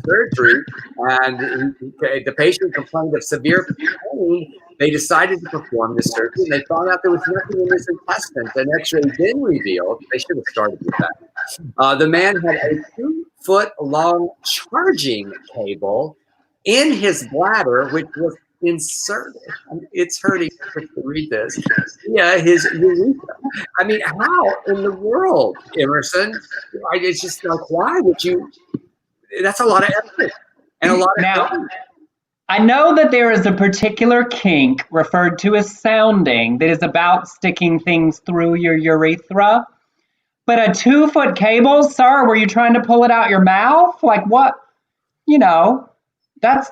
surgery, and the patient complained of severe pain. They decided to perform the surgery, and they found out there was nothing in his intestines. An X-ray then revealed, they should have started with that, the man had a 2-foot-long charging cable in his bladder, which was inserted. It's hurting to read this. Yeah, his urethra. I mean, how in the world, Emerson? It's just like, why would you? That's a lot of effort and a lot of. Now, I know that there is a particular kink referred to as sounding that is about sticking things through your urethra. But a 2-foot cable, sir, were you trying to pull it out your mouth? Like what? That's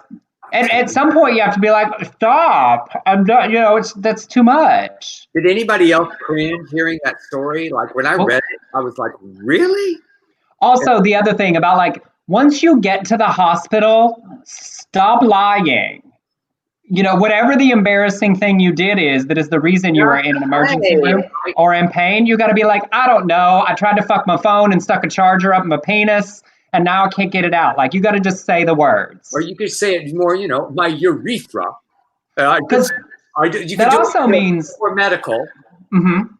And at some point, you have to be like, stop. I'm done. You know, that's too much. Did anybody else cringe hearing that story? Like when I read it, I was like, really? Also, the other thing about like, once you get to the hospital, stop lying. You know, whatever the embarrassing thing you did is, that is the reason you were in an emergency room or in pain, you got to be like, I don't know. I tried to fuck my phone and stuck a charger up my penis, and now I can't get it out. Like, you got to just say the words. Or you could say it more, you know, my urethra. Because that also means for medical. Mm-hmm.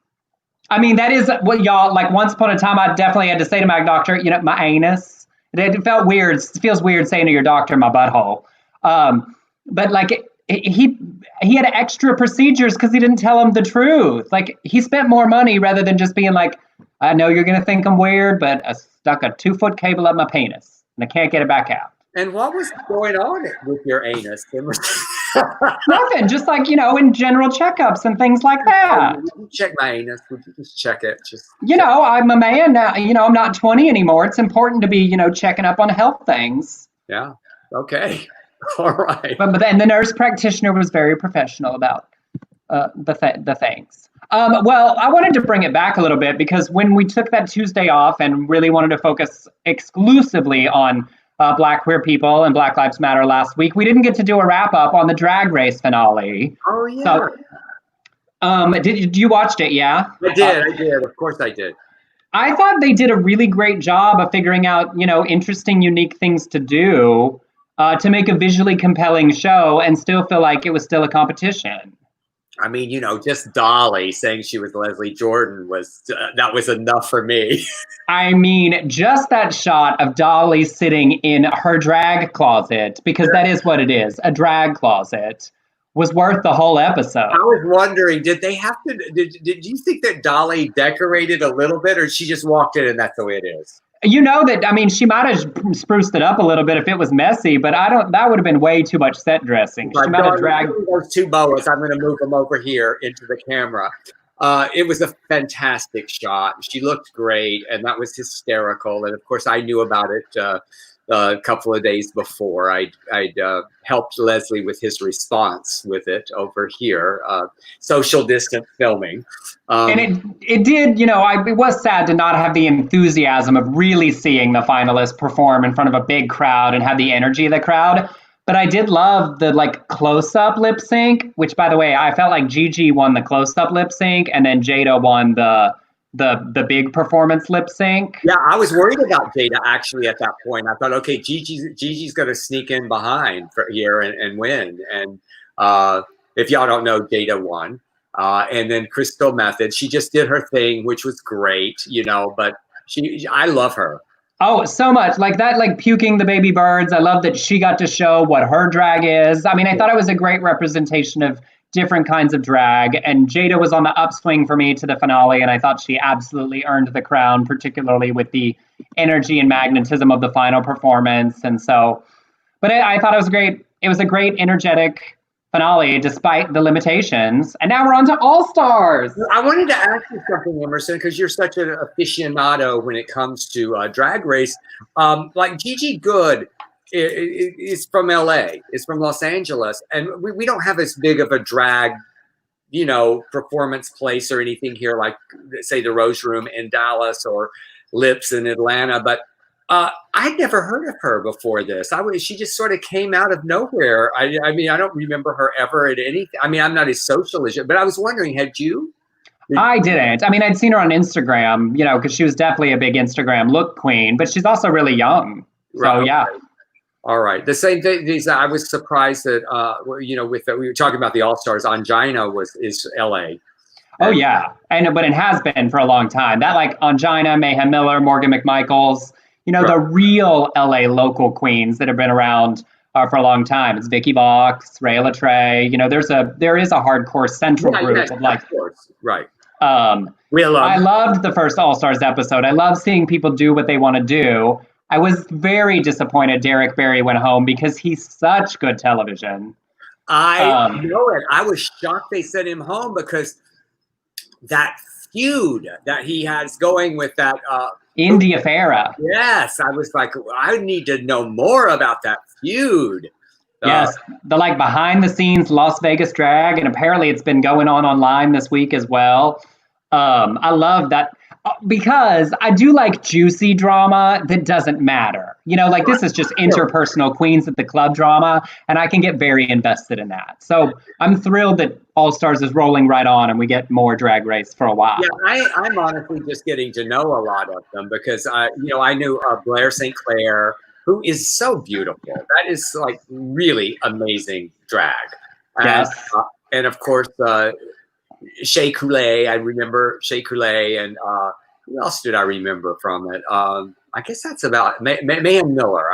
I mean, that is what y'all, like, once upon a time, I definitely had to say to my doctor, you know, my anus. It felt weird. It feels weird saying to your doctor, my butthole. But like, he had extra procedures because he didn't tell him the truth. Like, he spent more money rather than just being like, I know you're going to think I'm weird, but I stuck a 2-foot cable up my penis and I can't get it back out. And what was going on with your anus? Nothing, just like, you know, in general checkups and things like that. Would you check my anus? Would you just check it? You know, I'm a man now. You know, I'm not 20 anymore. It's important to be, you know, checking up on health things. Yeah. Okay. All right. But then the nurse practitioner was very professional about the things. Well, I wanted to bring it back a little bit because when we took that Tuesday off and really wanted to focus exclusively on Black queer people and Black Lives Matter last week, we didn't get to do a wrap up on the Drag Race finale. Oh yeah. So, did you watched it? Yeah. I did. Of course, I did. I thought they did a really great job of figuring out, you know, interesting, unique things to do to make a visually compelling show and still feel like it was still a competition. I mean, you know, just Dolly saying she was Leslie Jordan was that was enough for me. I mean, just that shot of Dolly sitting in her drag closet, because that is what it is, a drag closet, was worth the whole episode. I was wondering, did they have to, did you think that Dolly decorated a little bit, or she just walked in and that's the way it is? You know that, I mean, she might have spruced it up a little bit if it was messy, but that would have been way too much set dressing. She might have dragged those two boas. I'm going to move them over here into the camera. It was a fantastic shot. She looked great, and that was hysterical. And of course, I knew about it a couple of days before. I'd helped Leslie with his response with it over here, social distance filming. And it did, you know, it was sad to not have the enthusiasm of really seeing the finalists perform in front of a big crowd and have the energy of the crowd. But I did love the like close-up lip sync, which, by the way, I felt like Gigi won the close-up lip sync and then Jada won the big performance lip sync. Yeah, I was worried about Jada actually at that point. I thought, okay, Gigi's going to sneak in behind for here and win. And if y'all don't know, Jada won. And then Crystal Method, she just did her thing, which was great, you know, but I love her. Oh, so much. Like that, like puking the baby birds. I love that she got to show what her drag is. I mean, I thought it was a great representation of different kinds of drag. And Jada was on the upswing for me to the finale. And I thought she absolutely earned the crown, particularly with the energy and magnetism of the final performance. And so, but I thought it was great. It was a great, energetic finale despite the limitations. And now we're on to All Stars. I wanted to ask you something, Emerson, because you're such an aficionado when it comes to Drag Race. Like Gigi Good is from LA, is from Los Angeles, and we don't have as big of a drag, you know, performance place or anything here, like say the Rose Room in Dallas or Lips in Atlanta, but I'd never heard of her before this. She just sort of came out of nowhere. I mean, I don't remember her ever at anything. I mean, I'm not as social as you, but I was wondering, had you? I didn't. I mean, I'd seen her on Instagram, you know, because she was definitely a big Instagram look queen, but she's also really young. So, right. Yeah. All right. The same thing. I was surprised that, you know, we were talking about the All-Stars. Angina is LA. Oh, yeah. But it has been for a long time. That like Angina, Mayhem Miller, Morgan McMichaels, you know, the real LA local queens that have been around for a long time. It's Vicky Vox, Ray Latre. You know, there is a hardcore central group of like, of course. Right. I loved the first All Stars episode. I love seeing people do what they want to do. I was very disappointed Derek Barry went home because he's such good television. I know it. I was shocked they sent him home because that feud that he has going with that India Farah. Yes, I was like, I need to know more about that feud. Uh, Yes, the like behind the scenes Las Vegas drag, and apparently it's been going on online this week as well. I love that because I do like juicy drama that doesn't matter. Like this is just interpersonal queens at the club drama, and I can get very invested in that. So I'm thrilled that All Stars is rolling right on, and we get more Drag Race for a while. yeah, I'm honestly just getting to know a lot of them because I knew Blair St. Clair, who is so beautiful. That is like really amazing drag, and Yes. and of course Shea Coulee. I remember Shea Coulee, and who else did I remember from it? I guess that's about Mayhem Miller.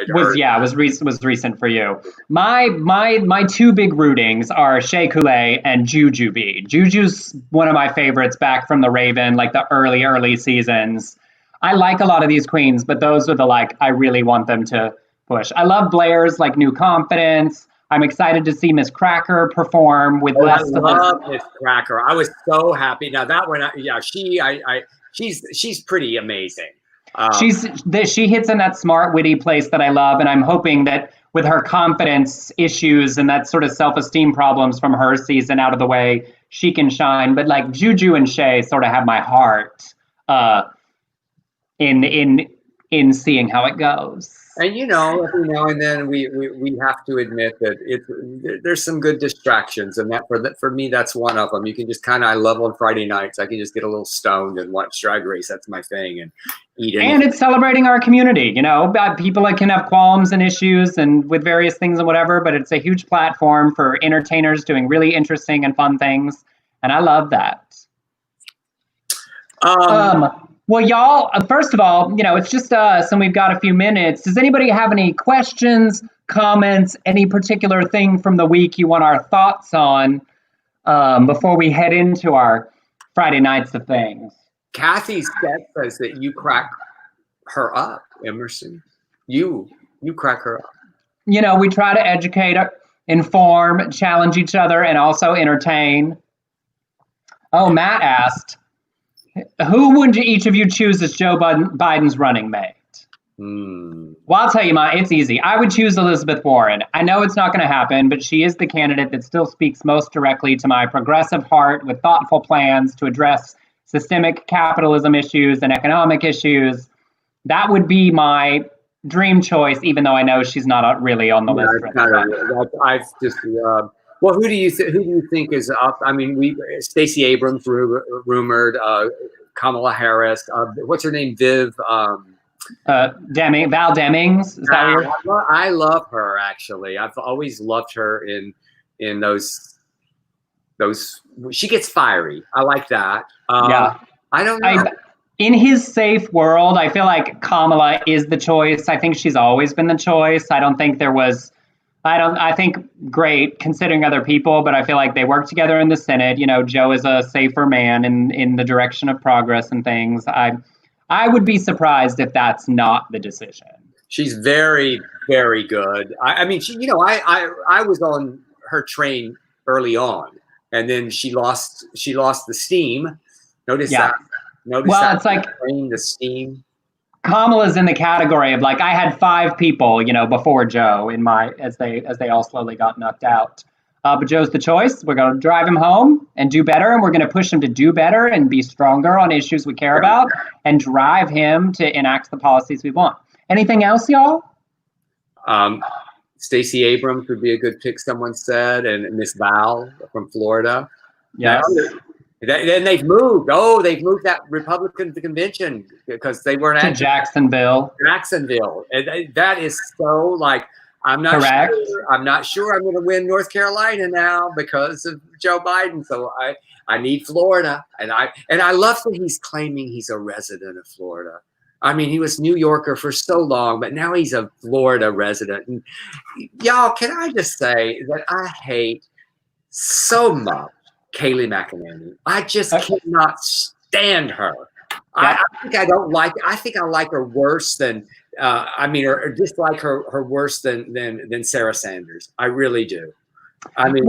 Was recent for you. My two big rootings are Shea Coulee and Jujubee. Juju's one of my favorites back from the Raven, like the early seasons. I like a lot of these queens, but those are the I really want them to push. I love Blair's new confidence. I'm excited to see Miss Cracker perform with less. I love Miss Cracker. I was so happy. Now that one, she's pretty amazing. She hits in that smart, witty place that I love, and I'm hoping that with her confidence issues and that sort of self-esteem problems from her season out of the way, she can shine. But Juju and Shea sort of have my heart in seeing how it goes. And every now and then we have to admit that there's some good distractions, and that for me that's one of them. You can just I love on Friday nights. I can just get a little stoned and watch Drag Race. That's my thing, and eat. And it's celebrating our community. People that can have qualms and issues and with various things and whatever, but it's a huge platform for entertainers doing really interesting and fun things, and I love that. Well, y'all, first of all, it's just us and we've got a few minutes. Does anybody have any questions, comments, any particular thing from the week you want our thoughts on before we head into our Friday nights of things? Kathy says that you crack her up, Emerson. You crack her up. We try to educate, inform, challenge each other, and also entertain. Oh, Matt asked, who would each of you choose as Joe Biden's running mate? Well, I'll tell you, it's easy. I would choose Elizabeth Warren. I know it's not going to happen, but she is the candidate that still speaks most directly to my progressive heart with thoughtful plans to address systemic capitalism issues and economic issues. That would be my dream choice, even though I know she's not really on the list. I've just well, who do you think is up? I mean, Stacey Abrams rumored, Kamala Harris. What's her name? Val Demings. Is that I love her actually. I've always loved her in those. She gets fiery. I like that. Yeah. I don't know. In his safe world, I feel like Kamala is the choice. I think she's always been the choice. I think great considering other people, but I feel like they work together in the Senate. Joe is a safer man in the direction of progress and things. I would be surprised if that's not the decision. She's very, very good. I mean, I was on her train early on, and then she lost the steam. Notice that. It's like the steam. Kamala's in the category of I had 5 people, before Joe as they all slowly got knocked out. But Joe's the choice. We're going to drive him home and do better, and we're going to push him to do better and be stronger on issues we care about and drive him to enact the policies we want. Anything else, y'all? Stacey Abrams would be a good pick, someone said, and Miss Val from Florida. Yes. Then they've moved. Oh, they've moved that Republican convention because they weren't at Jacksonville. And that is so I'm not correct. I'm not sure I'm going to win North Carolina now because of Joe Biden. So I need Florida, and I love that he's claiming he's a resident of Florida. I mean, he was New Yorker for so long, but now he's a Florida resident. And y'all, can I just say that I hate so much Kayleigh McEnany. I just cannot stand her. I think I don't like. I think I like her worse than. Or dislike her worse than Sarah Sanders. I really do. I mean,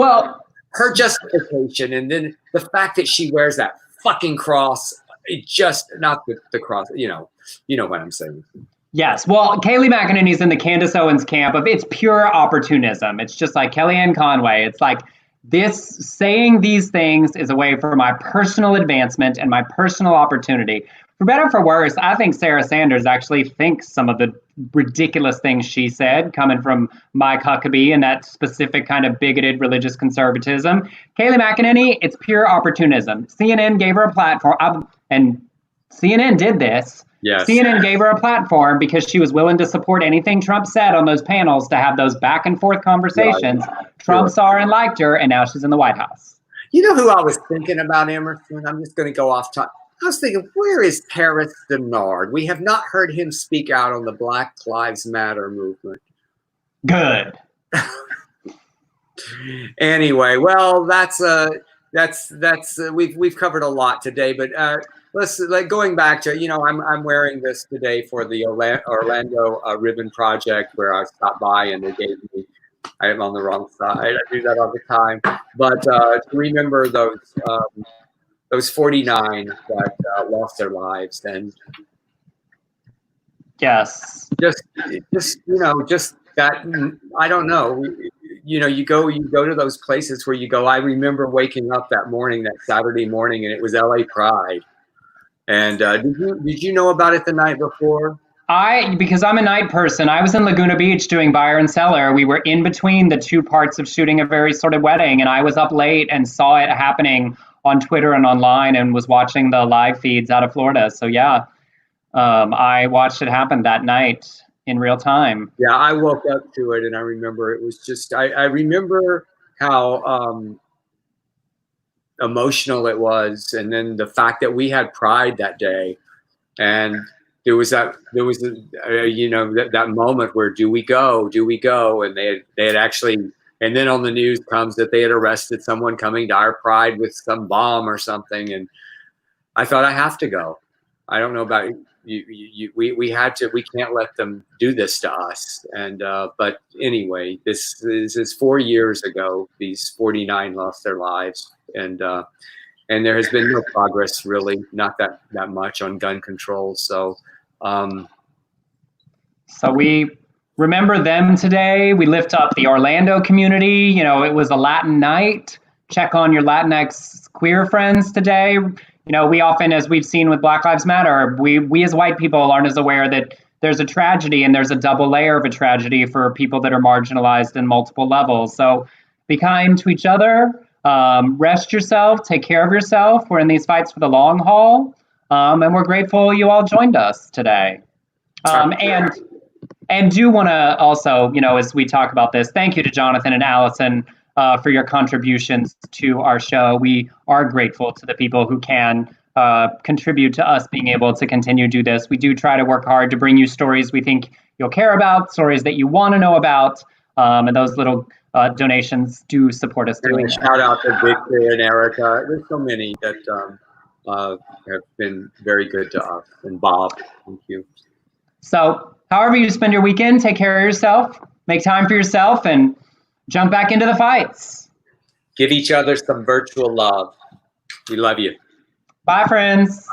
her justification, and then the fact that she wears that fucking cross. It just not the cross. You know what I'm saying. Yes. Well, Kayleigh McEnany's in the Candace Owens camp of it's pure opportunism. It's just like Kellyanne Conway. It's like this saying these things is a way for my personal advancement and my personal opportunity. For better or for worse, I think Sarah Sanders actually thinks some of the ridiculous things she said coming from Mike Huckabee and that specific kind of bigoted religious conservatism. Kayleigh McEnany, it's pure opportunism. CNN gave her a platform, and CNN did this. Yes. CNN gave her a platform because she was willing to support anything Trump said on those panels to have those back and forth conversations. Right. Trump saw her and liked her, and now she's in the White House. You know who I was thinking about, Emerson? I'm just going to go off topic. I was thinking, where is Terrence Denard? We have not heard him speak out on the Black Lives Matter movement. Good. Anyway, well, we've covered a lot today, but let's going back to, I'm wearing this today for the Orlando Ribbon Project, where I stopped by and they gave me. I am on the wrong side. I do that all the time, but to remember those 49 that lost their lives, and yes, just that, I don't know. You go to those places where you go. I remember waking up that morning, that Saturday morning, and it was LA Pride. And did you know about it the night before? Because I'm a night person, I was in Laguna Beach doing buyer and seller. We were in between the two parts of shooting a very sort of wedding, and I was up late and saw it happening on Twitter and online and was watching the live feeds out of Florida. So yeah, I watched it happen that night in real time. Yeah, I woke up to it and I remember it was just, I remember how emotional it was. And then the fact that we had Pride that day, and there was that moment where do we go? And they had actually, and then on the news comes that they had arrested someone coming to our Pride with some bomb or something. And I thought, I have to go. I don't know about you. We had to. We can't let them do this to us. And but anyway, this is 4 years ago. These 49 lost their lives, and there has been no progress, really, not that much on gun control. So we remember them today. We lift up the Orlando community. It was a Latin night. Check on your Latinx queer friends today. We often, as we've seen with Black Lives Matter, we as white people aren't as aware that there's a tragedy, and there's a double layer of a tragedy for people that are marginalized in multiple levels. So be kind to each other, rest yourself, take care of yourself. We're in these fights for the long haul, and we're grateful you all joined us today. And do want to also, as we talk about this, thank you to Jonathan and Allison for your contributions to our show. We are grateful to the people who can contribute to us being able to continue to do this. We do try to work hard to bring you stories we think you'll care about, stories that you want to know about, and those little donations do support us doing that. Shout out to Victor and Erica. There's so many that have been very good to us. And Bob, thank you. So however you spend your weekend, take care of yourself, make time for yourself, and jump back into the fights. Give each other some virtual love. We love you. Bye, friends. Bye.